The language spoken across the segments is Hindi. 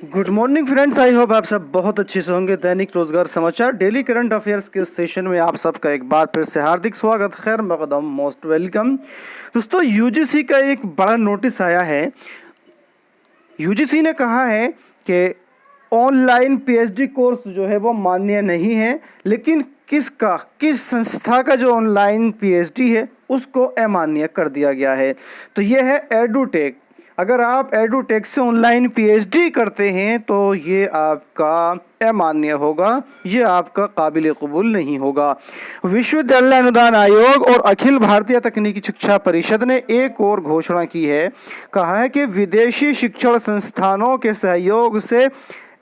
Good morning friends, I hope आप सब बहुत अच्छे से होंगे। दैनिक रोजगार समाचार डेली करंट अफेयर्स के सेशन में आप सबका एक बार फिर से हार्दिक स्वागत, खैर मकदम, मोस्ट वेलकम। दोस्तों, यूजीसी का एक बड़ा नोटिस आया है। यूजीसी ने कहा है कि ऑनलाइन पीएचडी कोर्स जो है वो मान्य नहीं है, लेकिन किस संस्था का जो ऑनलाइन पीएचडी है उसको अमान्य कर दिया गया है। तो ये है एडुटेक। अगर आप एडुटेक से ऑनलाइन पीएचडी करते हैं तो ये आपका अमान्य होगा, ये आपका काबिल कबूल नहीं होगा। विश्वविद्यालय अनुदान आयोग और अखिल भारतीय तकनीकी शिक्षा परिषद ने एक और घोषणा की है। कहा है कि विदेशी शिक्षण संस्थानों के सहयोग से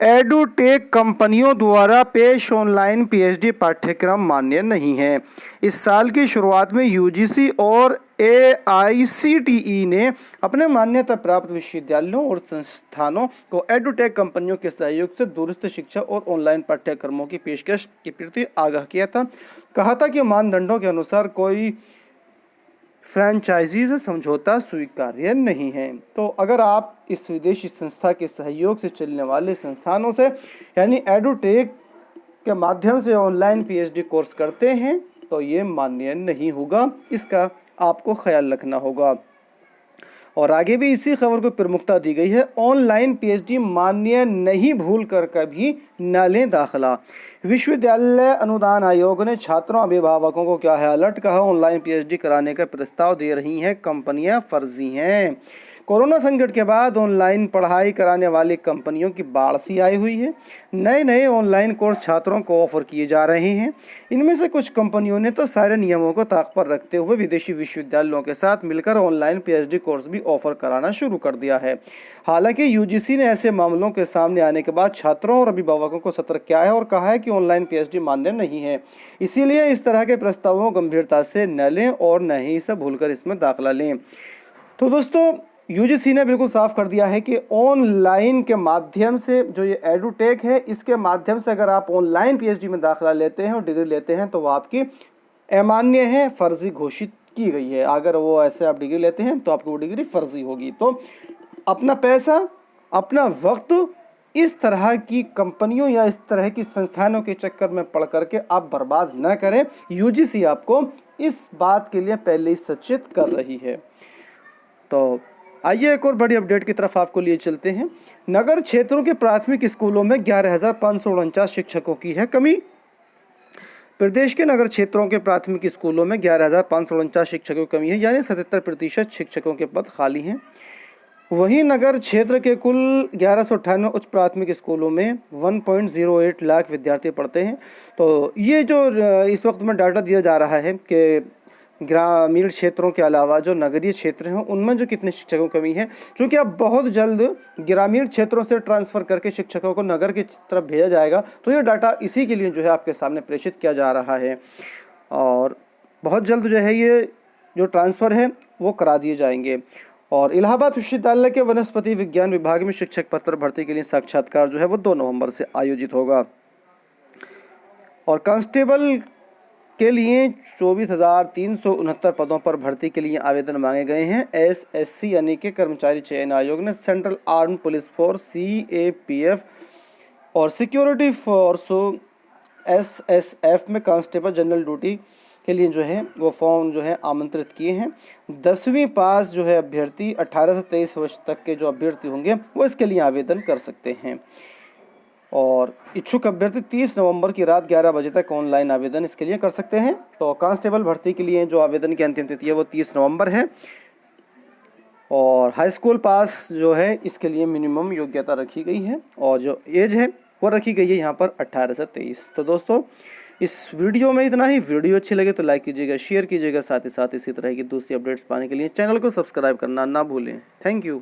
एडुटेक कंपनियों द्वारा पेश ऑनलाइन पीएचडी पाठ्यक्रम मान्य नहीं है। इस साल की शुरुआत में यूजीसी और एआईसीटीई ने अपने मान्यता प्राप्त विश्वविद्यालयों और संस्थानों को एडुटेक कंपनियों के सहयोग से दूरस्थ शिक्षा और ऑनलाइन पाठ्यक्रमों की पेशकश के प्रति आगाह किया था। कहा था कि मानदंडों के अनुसार कोई फ्रेंचाइजी से समझौता स्वीकार्य नहीं है। तो अगर आप इस विदेशी संस्था के सहयोग से चलने वाले संस्थानों से यानी एडुटेक के माध्यम से ऑनलाइन पीएचडी कोर्स करते हैं तो ये मान्य नहीं होगा, इसका आपको ख्याल रखना होगा। और आगे भी इसी खबर को प्रमुखता दी गई है। ऑनलाइन पीएचडी मान्य नहीं भूलकर कभी न लें दाखिला। विश्वविद्यालय अनुदान आयोग ने छात्रों अभिभावकों को क्या है अलर्ट। कहा, ऑनलाइन पीएचडी कराने का प्रस्ताव दे रही हैं कंपनियां फर्जी हैं। कोरोना संकट के बाद ऑनलाइन पढ़ाई कराने वाली कंपनियों की बाढ़ सी आई हुई है। नए ऑनलाइन कोर्स छात्रों को ऑफर किए जा रहे हैं। इनमें से कुछ कंपनियों ने तो सारे नियमों को ताक पर रखते हुए विदेशी विश्वविद्यालयों के साथ मिलकर ऑनलाइन पीएचडी कोर्स भी ऑफर कराना शुरू कर दिया है। हालांकि यूजीसी ने ऐसे मामलों के सामने आने के बाद छात्रों और अभिभावकों को सतर्क किया है और कहा है कि ऑनलाइन पीएचडी मान्य नहीं है, इसीलिए इस तरह के प्रस्तावों को गंभीरता से न लें और न ही इसे भूलकर इसमें दाखिला लें। तो दोस्तों, यूजीसी ने बिल्कुल साफ कर दिया है कि ऑनलाइन के माध्यम से जो ये एडुटेक है, इसके माध्यम से अगर आप ऑनलाइन पीएचडी में दाखिला लेते हैं और डिग्री लेते हैं तो वो आपकी अमान्य है, फर्जी घोषित की गई है। अगर वो ऐसे आप डिग्री लेते हैं तो आपकी वो डिग्री फर्जी होगी। तो अपना पैसा, अपना वक्त इस तरह की कंपनियों या इस तरह की संस्थानों के चक्कर में पड़ करके आप बर्बाद न करें। यूजीसी आपको इस बात के लिए पहले ही सचेत कर रही है। तो आइए एक और बड़ी अपडेट की तरफ आपको लिए चलते हैं। नगर क्षेत्रों के प्राथमिक स्कूलों में 11,549 शिक्षकों की है कमी। प्रदेश के नगर क्षेत्रों के प्राथमिक स्कूलों में 11,549 शिक्षकों की कमी है, यानी 77% शिक्षकों के पद खाली हैं। वहीं नगर क्षेत्र के कुल 1198 उच्च प्राथमिक स्कूलों में 1.08 लाख विद्यार्थी पढ़ते हैं। तो ये जो इस वक्त में डाटा दिया जा रहा है कि ग्रामीण क्षेत्रों के अलावा जो नगरीय क्षेत्र हैं उनमें जो कितने शिक्षकों की कमी है, क्योंकि अब बहुत जल्द ग्रामीण क्षेत्रों से ट्रांसफ़र करके शिक्षकों को नगर की तरफ भेजा जाएगा। तो ये डाटा इसी के लिए जो है आपके सामने प्रेषित किया जा रहा है और बहुत जल्द जो है ये जो ट्रांसफ़र है वो करा दिए जाएंगे। और इलाहाबाद विश्वविद्यालय के वनस्पति विज्ञान विभाग में शिक्षक पद पर भर्ती के लिए साक्षात्कार जो है वो 2 नवंबर से आयोजित होगा। और कांस्टेबल के लिए 24,369 पदों पर भर्ती के लिए आवेदन मांगे गए हैं। एसएससी यानी कि कर्मचारी चयन आयोग ने central armed police force CAPF और सिक्योरिटी फोर्स एसएसएफ में कांस्टेबल जनरल ड्यूटी के लिए जो है वो फॉर्म जो है आमंत्रित किए हैं। 10वीं पास जो है अभ्यर्थी 18 से 23 वर्ष तक के जो अभ्यर्थी होंगे वो इसके लिए आवेदन कर सकते हैं। और इच्छुक अभ्यर्थी 30 नवंबर की रात 11 बजे तक ऑनलाइन आवेदन इसके लिए कर सकते हैं। तो कांस्टेबल भर्ती के लिए जो आवेदन की अंतिम तिथि है वो 30 नवंबर है। और हाई स्कूल पास जो है इसके लिए मिनिमम योग्यता रखी गई है और जो एज है वो रखी गई है यहाँ पर 18 से 23। तो दोस्तों, इस वीडियो में इतना ही। वीडियो अच्छी लगे तो लाइक कीजिएगा, शेयर कीजिएगा, साथ ही साथ इसी तरह की दूसरी अपडेट्स पाने के लिए चैनल को सब्सक्राइब करना ना भूलें। Thank you.